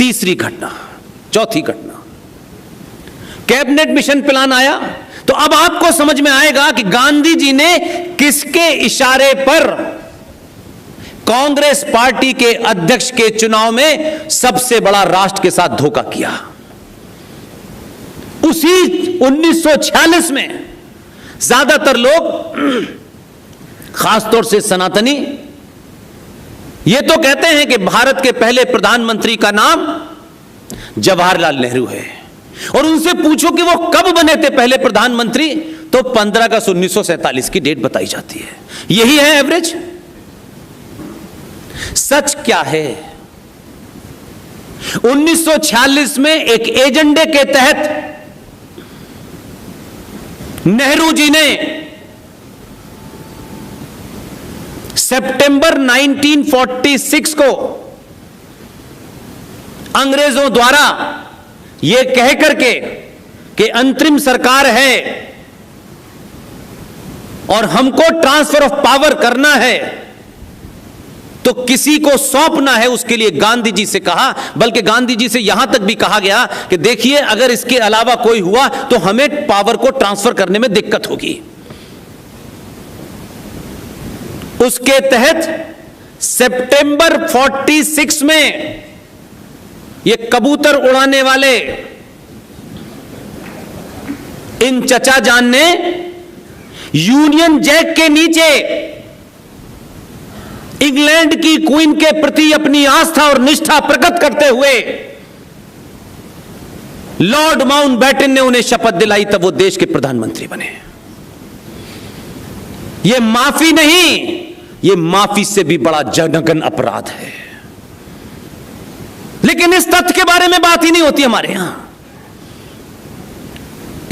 तीसरी घटना, चौथी घटना, कैबिनेट मिशन प्लान आया। तो अब आपको समझ में आएगा कि गांधी जी ने किसके इशारे पर कांग्रेस पार्टी के अध्यक्ष के चुनाव में सबसे बड़ा राष्ट्र के साथ धोखा किया। उसी 1946 में ज्यादातर लोग, खासतौर से सनातनी, ये तो कहते हैं कि भारत के पहले प्रधानमंत्री का नाम जवाहरलाल नेहरू है, और उनसे पूछो कि वो कब बने थे पहले प्रधानमंत्री, तो 15 अगस्त 1947 की डेट बताई जाती है। यही है एवरेज। सच क्या है? 1946 में एक एजेंडे के तहत नेहरू जी ने सितंबर 1946 को अंग्रेजों द्वारा यह कह करके कि अंतरिम सरकार है और हमको ट्रांसफर ऑफ पावर करना है, तो किसी को सौंपना है, उसके लिए गांधी जी से कहा। बल्कि गांधी जी से यहां तक भी कहा गया कि देखिए, अगर इसके अलावा कोई हुआ तो हमें पावर को ट्रांसफर करने में दिक्कत होगी। उसके तहत सितंबर 46 में ये कबूतर उड़ाने वाले इन चचा जान ने यूनियन जैक के नीचे इंग्लैंड की क्वीन के प्रति अपनी आस्था और निष्ठा प्रकट करते हुए लॉर्ड माउंटबेटन ने उन्हें शपथ दिलाई, तब वो देश के प्रधानमंत्री बने। ये माफी नहीं, ये माफी से भी बड़ा जघन्य अपराध है। लेकिन इस तथ्य के बारे में बात ही नहीं होती हमारे यहां।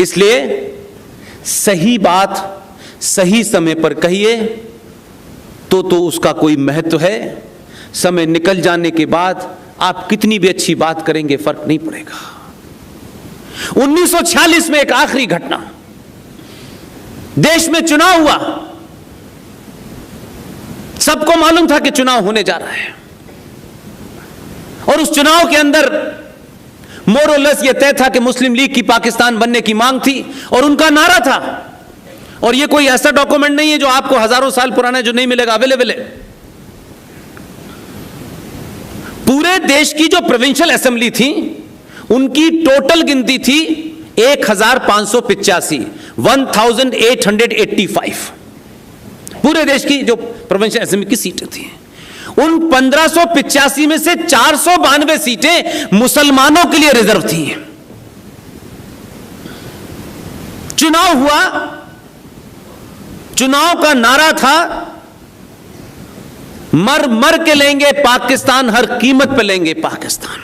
इसलिए सही बात सही समय पर कहिए तो उसका कोई महत्व है। समय निकल जाने के बाद आप कितनी भी अच्छी बात करेंगे, फर्क नहीं पड़ेगा। 1946 में एक आखिरी घटना, देश में चुनाव हुआ। सबको मालूम था कि चुनाव होने जा रहा है, और उस चुनाव के अंदर मोरलेस यह तय था कि मुस्लिम लीग की पाकिस्तान बनने की मांग थी, और उनका नारा था। और ये कोई ऐसा डॉक्यूमेंट नहीं है जो आपको हजारों साल पुराना जो नहीं मिलेगा, अवेलेबल है। पूरे देश की जो प्रोविंशियल असेंबली थी, उनकी टोटल गिनती थी 1585, 1885। पूरे देश की जो प्रोविंशियल असेंबली की सीटें थी, उन 1585 में से 492 सीटें मुसलमानों के लिए रिजर्व थी। चुनाव हुआ, चुनाव का नारा था मर मर के लेंगे पाकिस्तान, हर कीमत पे लेंगे पाकिस्तान।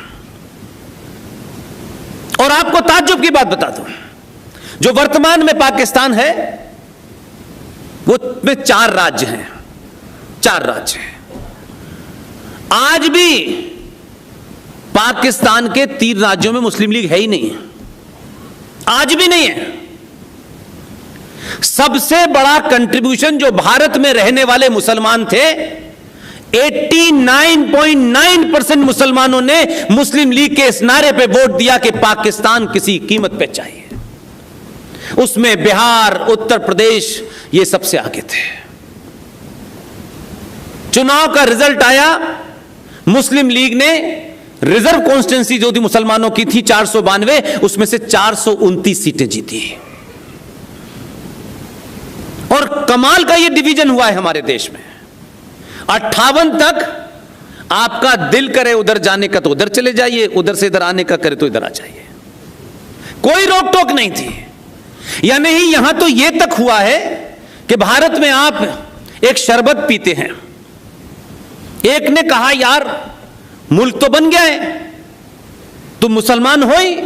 और आपको ताज्जुब की बात बता दूं, जो वर्तमान में पाकिस्तान है वो में 4 राज्य हैं, 4 राज्य हैं। आज भी पाकिस्तान के 3 राज्यों में मुस्लिम लीग है ही नहीं, आज भी नहीं है। सबसे बड़ा कंट्रीब्यूशन जो भारत में रहने वाले मुसलमान थे, 89.9% मुसलमानों ने मुस्लिम लीग के इस नारे पे वोट दिया कि पाकिस्तान किसी कीमत पे चाहिए। उसमें बिहार, उत्तर प्रदेश ये सबसे आगे थे। चुनाव का रिजल्ट आया, मुस्लिम लीग ने रिजर्व कॉन्स्टिट्यूंसी जो थी मुसलमानों की थी 492, उसमें से 429 सीटें जीती। और कमाल का ये डिवीजन हुआ है हमारे देश में। 58 तक आपका दिल करे उधर जाने का तो उधर चले जाइए, उधर से इधर आने का करे तो इधर आ जाइए, कोई रोक टोक नहीं थी। या नहीं, यहां तो यह तक हुआ है कि भारत में आप एक शरबत पीते हैं, एक ने कहा यार मुल्क तो बन गया है, तुम मुसलमान हो ही,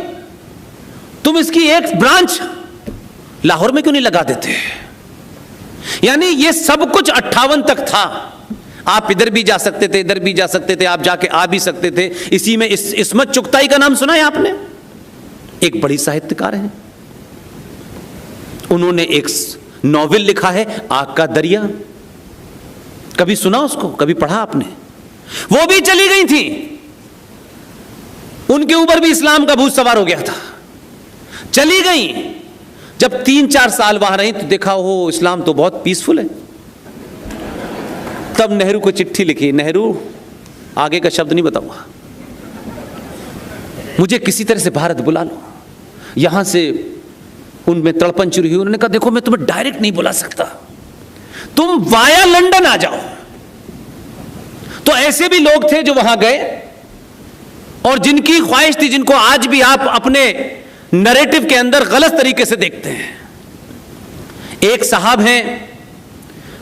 तुम इसकी एक ब्रांच लाहौर में क्यों नहीं लगा देते। यानी ये सब कुछ 58 तक था। आप इधर भी जा सकते थे, इधर भी जा सकते थे, आप जाके आ भी सकते थे। इसी में इस्मत चुगताई का नाम सुना है आपने? एक बड़ी साहित्यकार है, उन्होंने एक नॉवेल लिखा है आग का दरिया, कभी सुना उसको, कभी पढ़ा आपने? वो भी चली गई थी। उनके ऊपर भी इस्लाम का भूत सवार हो गया था। चली गई, जब 3-4 साल वहां रही तो देखा हो इस्लाम तो बहुत पीसफुल है। तब नेहरू को चिट्ठी लिखी, नेहरू आगे का शब्द नहीं बताऊंगा, मुझे किसी तरह से भारत बुला लो। यहां से उनमें तड़पन शुरू हुई। उन्होंने कहा देखो मैं तुम्हें डायरेक्ट नहीं बुला सकता, तुम वाया लंदन आ जाओ। तो ऐसे भी लोग थे जो वहां गए और जिनकी ख्वाहिश थी, जिनको आज भी आप अपने नैरेटिव के अंदर गलत तरीके से देखते हैं। एक साहब हैं,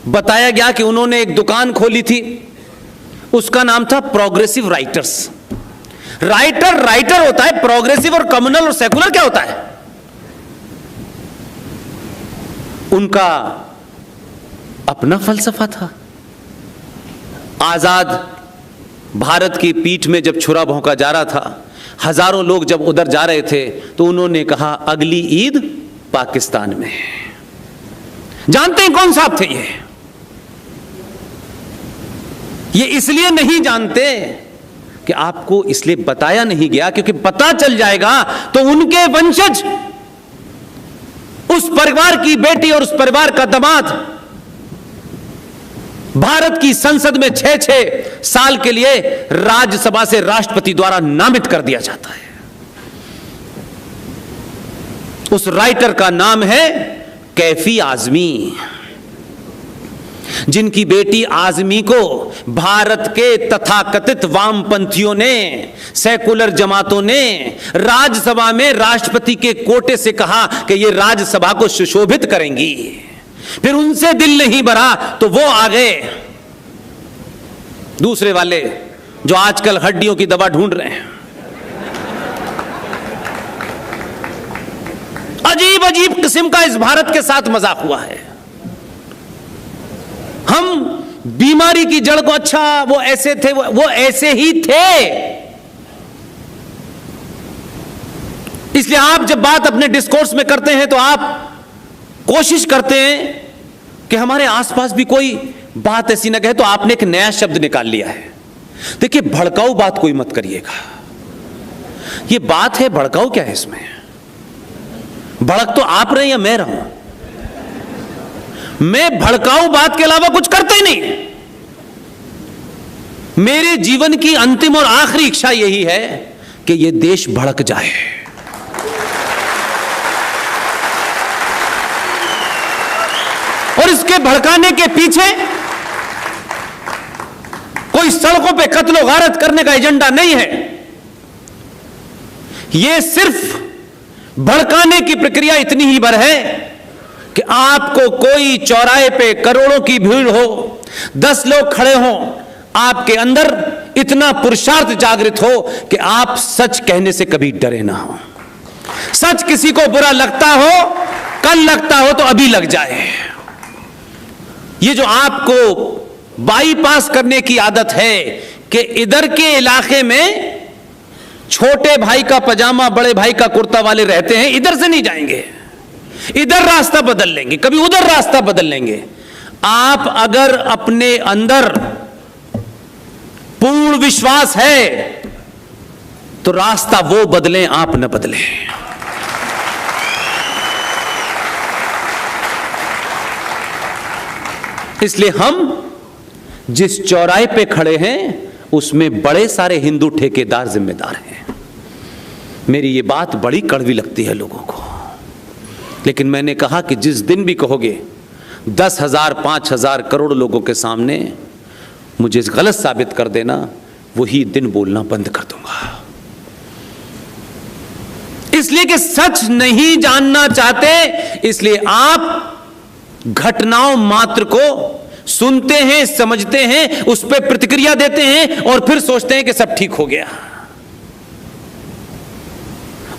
बताया गया कि उन्होंने एक दुकान खोली थी, उसका नाम था प्रोग्रेसिव राइटर्स। राइटर होता है, प्रोग्रेसिव और कम्युनल और सेकुलर क्या होता है? उनका अपना फलसफा था। आजाद भारत की पीठ में जब छुरा भोंका जा रहा था, हजारों लोग जब उधर जा रहे थे, तो उन्होंने कहा अगली ईद पाकिस्तान में। जानते हैं कौन साहब थे ये इसलिए नहीं जानते कि आपको इसलिए बताया नहीं गया, क्योंकि पता चल जाएगा तो उनके वंशज, उस परिवार की बेटी और उस परिवार का दामाद भारत की संसद में 6-6 साल के लिए राज्यसभा से राष्ट्रपति द्वारा नामित कर दिया जाता है। उस राइटर का नाम है कैफी आजमी, जिनकी बेटी आजमी को भारत के तथाकथित वामपंथियों ने, सेकुलर जमातों ने राज्यसभा में राष्ट्रपति के कोटे से कहा कि ये राज्यसभा को सुशोभित करेंगी। फिर उनसे दिल नहीं भरा तो वो आ गए दूसरे वाले जो आजकल हड्डियों की दवा ढूंढ रहे हैं। अजीब अजीब किस्म का इस भारत के साथ मजाक हुआ है। हम बीमारी की जड़ को, अच्छा वो ऐसे थे, वो ऐसे ही थे। इसलिए आप जब बात अपने डिस्कोर्स में करते हैं तो आप कोशिश करते हैं कि हमारे आसपास भी कोई बात ऐसी न कहे। तो आपने एक नया शब्द निकाल लिया है। देखिए, भड़काऊ बात कोई मत करिएगा। ये बात है, भड़काऊ क्या है इसमें? भड़क तो आप रहे या मैं रहूं? मैं भड़काऊ बात के अलावा कुछ करता ही नहीं। मेरे जीवन की अंतिम और आखिरी इच्छा यही है कि यह देश भड़क जाए। और इसके भड़काने के पीछे कोई सड़कों पे कत्लो गारत करने का एजेंडा नहीं है। यह सिर्फ भड़काने की प्रक्रिया इतनी ही भर है कि आपको कोई चौराहे पे करोड़ों की भीड़ हो, 10 लोग खड़े हों, आपके अंदर इतना पुरुषार्थ जागृत हो कि आप सच कहने से कभी डरे ना हो। सच किसी को बुरा लगता हो, कल लगता हो तो अभी लग जाए। ये जो आपको बाईपास करने की आदत है कि इधर के इलाके में छोटे भाई का पजामा बड़े भाई का कुर्ता वाले रहते हैं, इधर से नहीं जाएंगे, इधर रास्ता बदल लेंगे, कभी उधर रास्ता बदल लेंगे। आप अगर अपने अंदर पूर्ण विश्वास है तो रास्ता वो बदलें, आप न बदलें। इसलिए हम जिस चौराहे पे खड़े हैं उसमें बड़े सारे हिंदू ठेकेदार जिम्मेदार हैं। मेरी ये बात बड़ी कड़वी लगती है लोगों को, लेकिन मैंने कहा कि जिस दिन भी कहोगे 10,000 5,000 करोड़ लोगों के सामने मुझे गलत साबित कर देना, वही दिन बोलना बंद कर दूंगा। इसलिए कि सच नहीं जानना चाहते, इसलिए आप घटनाओं मात्र को सुनते हैं, समझते हैं, उस पर प्रतिक्रिया देते हैं और फिर सोचते हैं कि सब ठीक हो गया।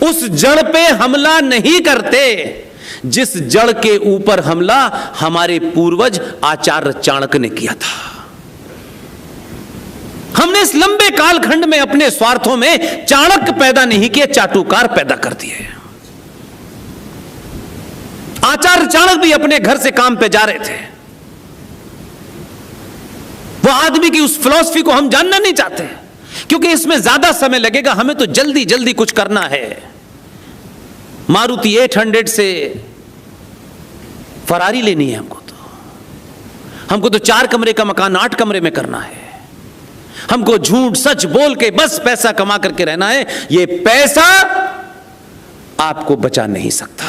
उस जड़ पे हमला नहीं करते जिस जड़ के ऊपर हमला हमारे पूर्वज आचार्य चाणक्य ने किया था। हमने इस लंबे कालखंड में अपने स्वार्थों में चाणक्य पैदा नहीं किए, चाटुकार पैदा कर दिए। आचार्य चाणक्य भी अपने घर से काम पे जा रहे थे। वो आदमी की उस फिलॉसफी को हम जानना नहीं चाहते। क्योंकि इसमें ज्यादा समय लगेगा, हमें तो जल्दी जल्दी कुछ करना है। मारुति 800 से फरारी लेनी है हमको तो 4 कमरे का मकान 8 कमरे में करना है। हमको झूठ सच बोल के बस पैसा कमा करके रहना है। यह पैसा आपको बचा नहीं सकता।